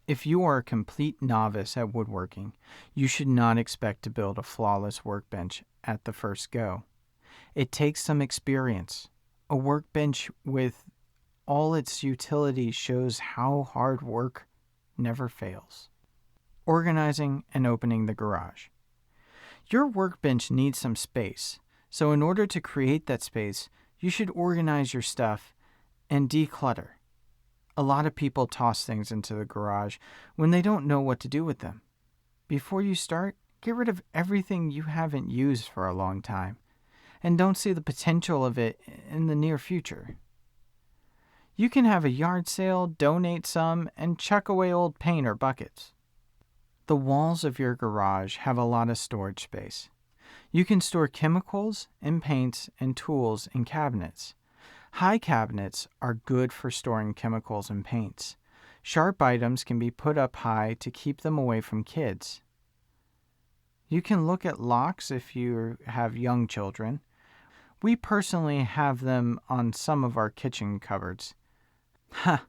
If you are a complete novice at woodworking, you should not expect to build a flawless workbench at the first go. It takes some experience. A workbench with all its utility shows how hard work never fails. Organizing and opening the garage. Your workbench needs some space, so in order to create that space, you should organize your stuff and declutter. A lot of people toss things into the garage when they don't know what to do with them. Before you start, get rid of everything you haven't used for a long time and don't see the potential of it in the near future. You can have a yard sale, donate some, and chuck away old paint or buckets. The walls of your garage have a lot of storage space. You can store chemicals and paints and tools in cabinets. High cabinets are good for storing chemicals and paints. Sharp items can be put up high to keep them away from kids. You can look at locks if you have young children. We personally have them on some of our kitchen cupboards. Ha!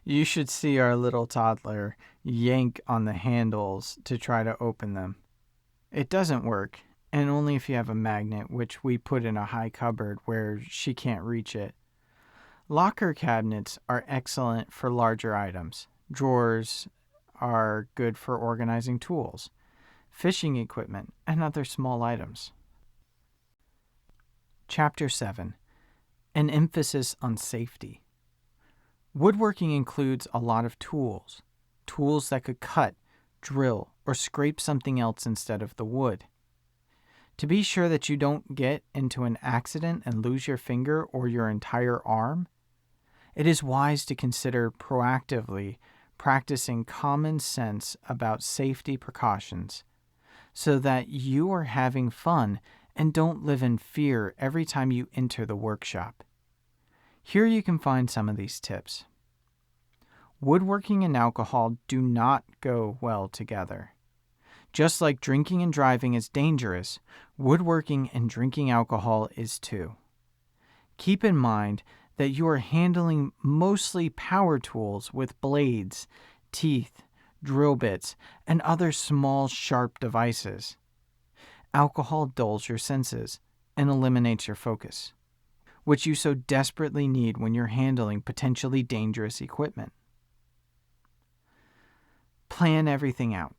You should see our little toddler yank on the handles to try to open them. It doesn't work, and only if you have a magnet, which we put in a high cupboard where she can't reach it. Locker cabinets are excellent for larger items. Drawers are good for organizing tools, fishing equipment, and other small items. Chapter 7. An emphasis on safety. Woodworking includes a lot of tools that could cut, drill, or scrape something else instead of the wood. To be sure that you don't get into an accident and lose your finger or your entire arm, it is wise to consider proactively practicing common sense about safety precautions so that you are having fun and don't live in fear every time you enter the workshop. Here you can find some of these tips. Woodworking and alcohol do not go well together. Just like drinking and driving is dangerous, woodworking and drinking alcohol is too. Keep in mind that you are handling mostly power tools with blades, teeth, drill bits, and other small, sharp devices. Alcohol dulls your senses and eliminates your focus, which you so desperately need when you're handling potentially dangerous equipment. Plan everything out.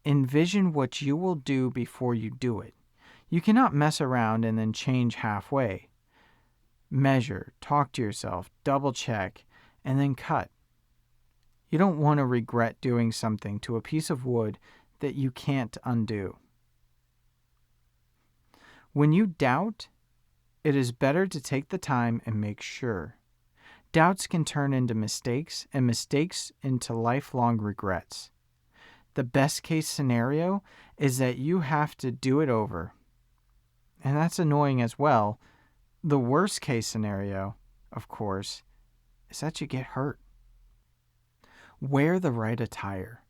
Envision what you will do before you do it. You cannot mess around and then change halfway. Measure, talk to yourself, double check, and then cut. You don't want to regret doing something to a piece of wood that you can't undo. When you doubt, it is better to take the time and make sure. Doubts can turn into mistakes, and mistakes into lifelong regrets. The best case scenario is that you have to do it over. And that's annoying as well. The worst case scenario, of course, is that you get hurt. Wear the right attire.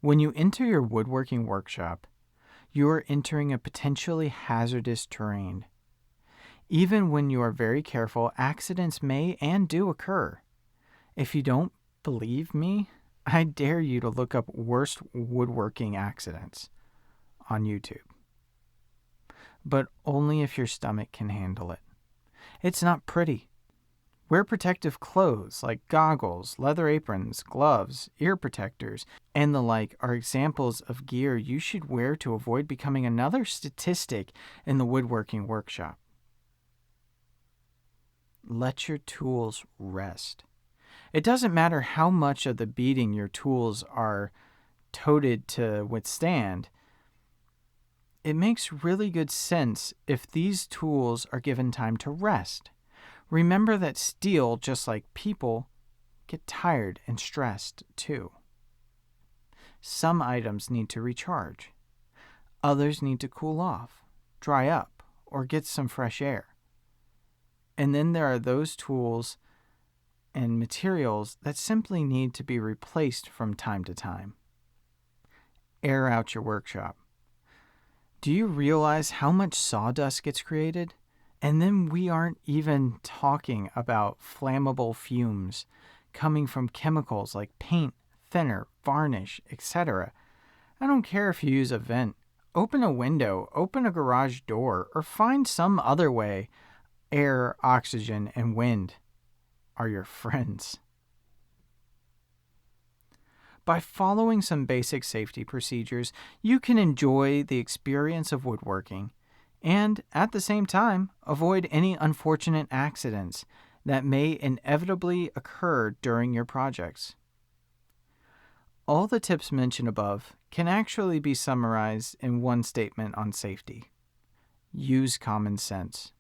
When you enter your woodworking workshop, you are entering a potentially hazardous terrain. Even when you are very careful, accidents may and do occur. If you don't believe me, I dare you to look up worst woodworking accidents on YouTube. But only if your stomach can handle it. It's not pretty. Wear protective clothes like goggles, leather aprons, gloves, ear protectors, and the like are examples of gear you should wear to avoid becoming another statistic in the woodworking workshop. Let your tools rest. It doesn't matter how much of the beating your tools are toted to withstand. It makes really good sense if these tools are given time to rest. Remember that steel, just like people, get tired and stressed too. Some items need to recharge. Others need to cool off, dry up, or get some fresh air. And then there are those tools and materials that simply need to be replaced from time to time. Air out your workshop. Do you realize how much sawdust gets created? And then we aren't even talking about flammable fumes coming from chemicals like paint, thinner, varnish, etc. I don't care if you use a vent. Open a window, open a garage door, or find some other way. Air, oxygen, and wind are your friends. By following some basic safety procedures, you can enjoy the experience of woodworking and, at the same time, avoid any unfortunate accidents that may inevitably occur during your projects. All the tips mentioned above can actually be summarized in one statement on safety. Use common sense.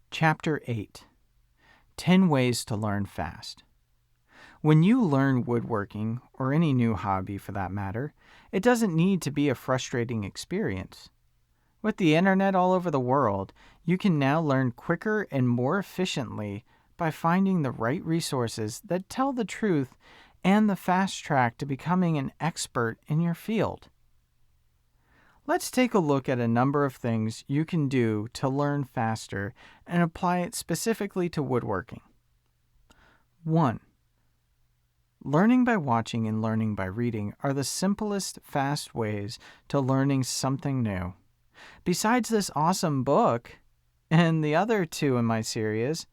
Chapter 8. 10 Ways to Learn Fast. When you learn woodworking, or any new hobby for that matter, it doesn't need to be a frustrating experience. With the internet all over the world, you can now learn quicker and more efficiently by finding the right resources that tell the truth and the fast track to becoming an expert in your field. Let's take a look at a number of things you can do to learn faster and apply it specifically to woodworking. 1. Learning by watching and learning by reading are the simplest, fast ways to learning something new. Besides this awesome book, and the other 2 in my series,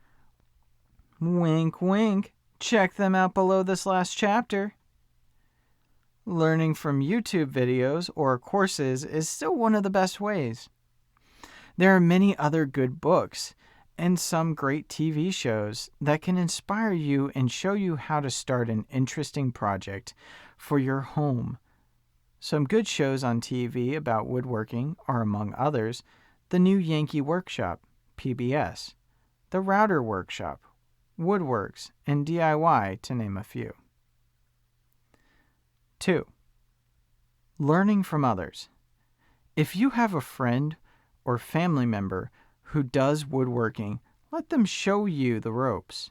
wink wink, check them out below this last chapter. Learning from YouTube videos or courses is still one of the best ways. There are many other good books and some great TV shows that can inspire you and show you how to start an interesting project for your home. Some good shows on TV about woodworking are, among others, The New Yankee Workshop, PBS, The Router Workshop, Woodworks, and DIY, to name a few. 2. Learning from others. If you have a friend or family member who does woodworking, let them show you the ropes.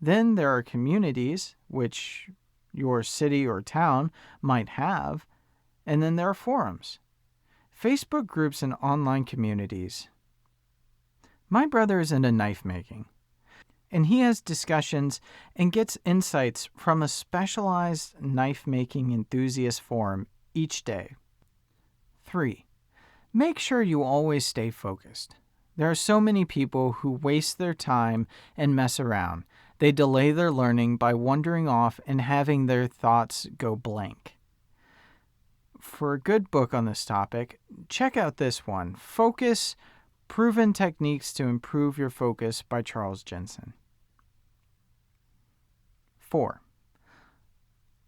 Then there are communities, which your city or town might have, and then there are forums, Facebook groups, and online communities. My brother is into knife making, and he has discussions and gets insights from a specialized knife making enthusiast forum each day. 3. Make sure you always stay focused. There are so many people who waste their time and mess around. They delay their learning by wandering off and having their thoughts go blank. For a good book on this topic, check out this one, Focus: Proven Techniques to Improve Your Focus by Charles Jensen. 4.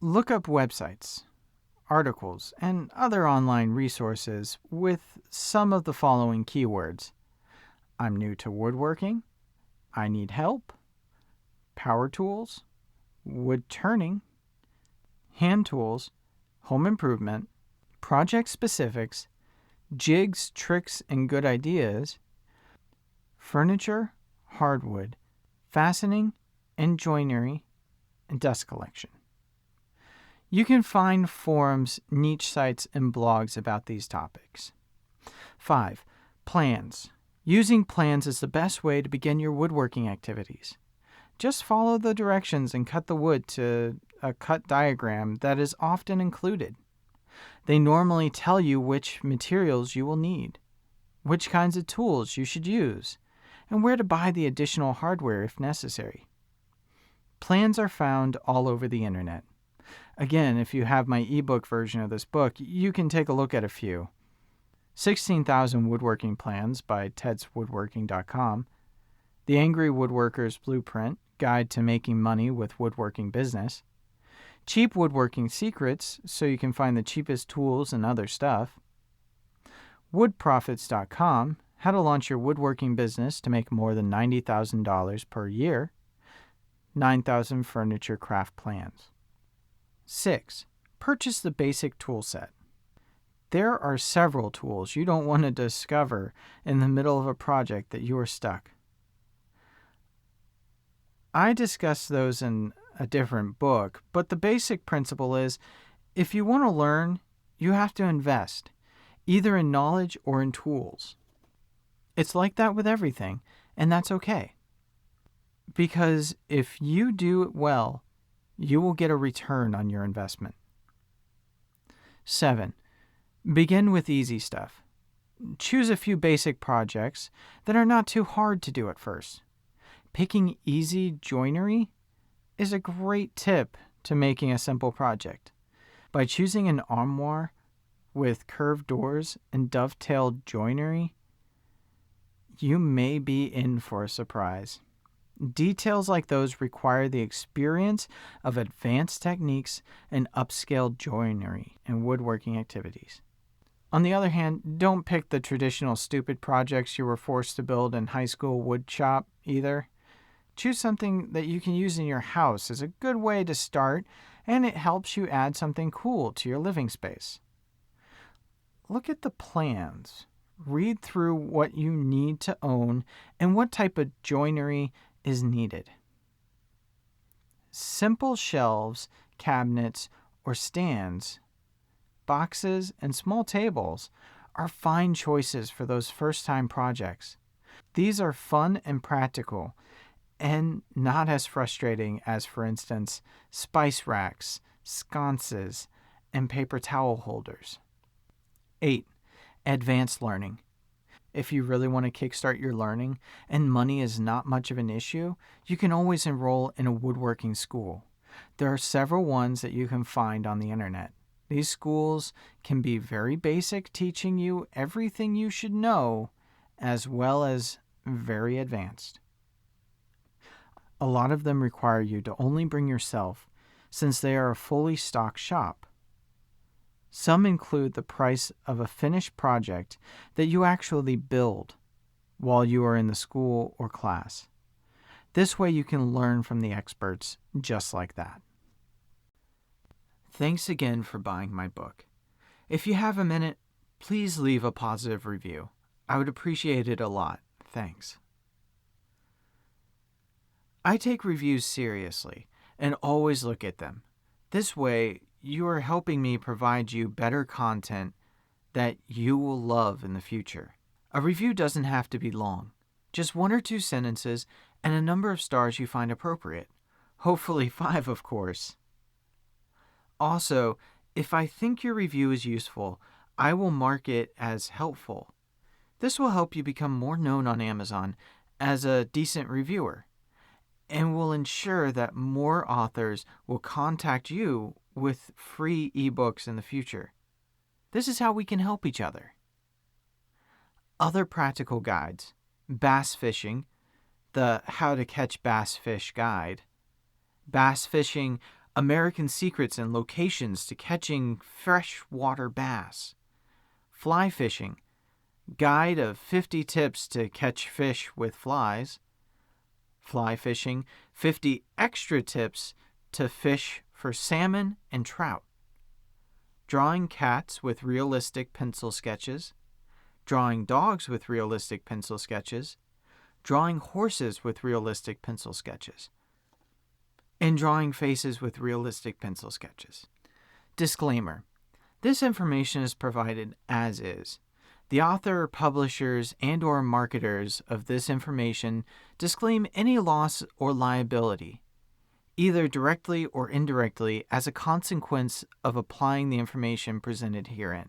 Look up websites, articles, and other online resources with some of the following keywords: I'm new to woodworking, I need help, power tools, wood turning, hand tools, home improvement, project specifics, jigs, tricks, and good ideas, furniture, hardwood, fastening and joinery, and dust collection. You can find forums, niche sites, and blogs about these topics. 5. Plans. Using plans is the best way to begin your woodworking activities. Just follow the directions and cut the wood to a cut diagram that is often included. They normally tell you which materials you will need, which kinds of tools you should use, and where to buy the additional hardware if necessary. Plans are found all over the internet. Again, if you have my ebook version of this book, you can take a look at a few. 16,000 Woodworking Plans by tedswoodworking.com, The Angry Woodworker's Blueprint, Guide to Making Money with Woodworking Business, Cheap Woodworking Secrets, so you can find the cheapest tools and other stuff, woodprofits.com, How to Launch Your Woodworking Business to Make More Than $90,000 per Year, 9,000 Furniture Craft Plans. 6. Purchase the basic tool set. There are several tools you don't want to discover in the middle of a project that you are stuck. I discuss those in a different book, but the basic principle is if you want to learn, you have to invest, either in knowledge or in tools. It's like that with everything, and that's okay. Because if you do it well, you will get a return on your investment. 7. Begin with easy stuff. Choose a few basic projects that are not too hard to do at first. Picking easy joinery is a great tip to making a simple project. By choosing an armoire with curved doors and dovetailed joinery, you may be in for a surprise. Details like those require the experience of advanced techniques and upscale joinery and woodworking activities. On the other hand, don't pick the traditional stupid projects you were forced to build in high school wood shop either. Choose something that you can use in your house as a good way to start, and it helps you add something cool to your living space. Look at the plans. Read through what you need to own and what type of joinery is needed. Simple shelves, cabinets, or stands, boxes, and small tables are fine choices for those first-time projects. These are fun and practical, and not as frustrating as, for instance, spice racks, sconces, and paper towel holders. 8. Advanced learning. If you really want to kickstart your learning and money is not much of an issue, you can always enroll in a woodworking school. There are several ones that you can find on the internet. These schools can be very basic, teaching you everything you should know, as well as very advanced. A lot of them require you to only bring yourself, since they are a fully stocked shop. Some include the price of a finished project that you actually build while you are in the school or class. This way you can learn from the experts just like that. Thanks again for buying my book. If you have a minute, please leave a positive review. I would appreciate it a lot. Thanks. I take reviews seriously and always look at them. This way, you are helping me provide you better content that you will love in the future. A review doesn't have to be long. Just 1 or 2 sentences and a number of stars you find appropriate. Hopefully 5, of course. Also, if I think your review is useful, I will mark it as helpful. This will help you become more known on Amazon as a decent reviewer and will ensure that more authors will contact you with free ebooks in the future. This is how we can help each other. Other practical guides: bass fishing, the How to Catch Bass Fish Guide, bass fishing, American secrets and locations to catching freshwater bass, fly fishing, guide of 50 tips to catch fish with flies, fly fishing, 50 extra tips to fish for salmon and trout, drawing cats with realistic pencil sketches, drawing dogs with realistic pencil sketches, drawing horses with realistic pencil sketches, and drawing faces with realistic pencil sketches. Disclaimer: this information is provided as is. The author, publishers, and/or marketers of this information disclaim any loss or liability, either directly or indirectly, as a consequence of applying the information presented herein,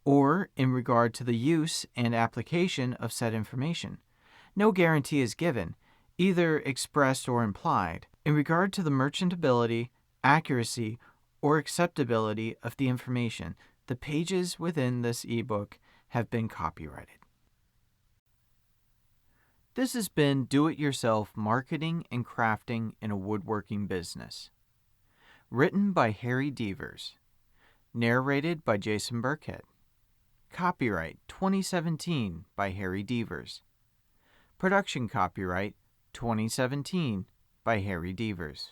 or in regard to the use and application of said information. No guarantee is given, either expressed or implied, in regard to the merchantability, accuracy, or acceptability of the information. The pages within this ebook have been copyrighted. This has been Do-It-Yourself Marketing and Crafting in a Woodworking Business. Written by Harry Devers. Narrated by Jason Burkhead. Copyright 2017 by Harry Devers. Production copyright 2017 by Harry Devers.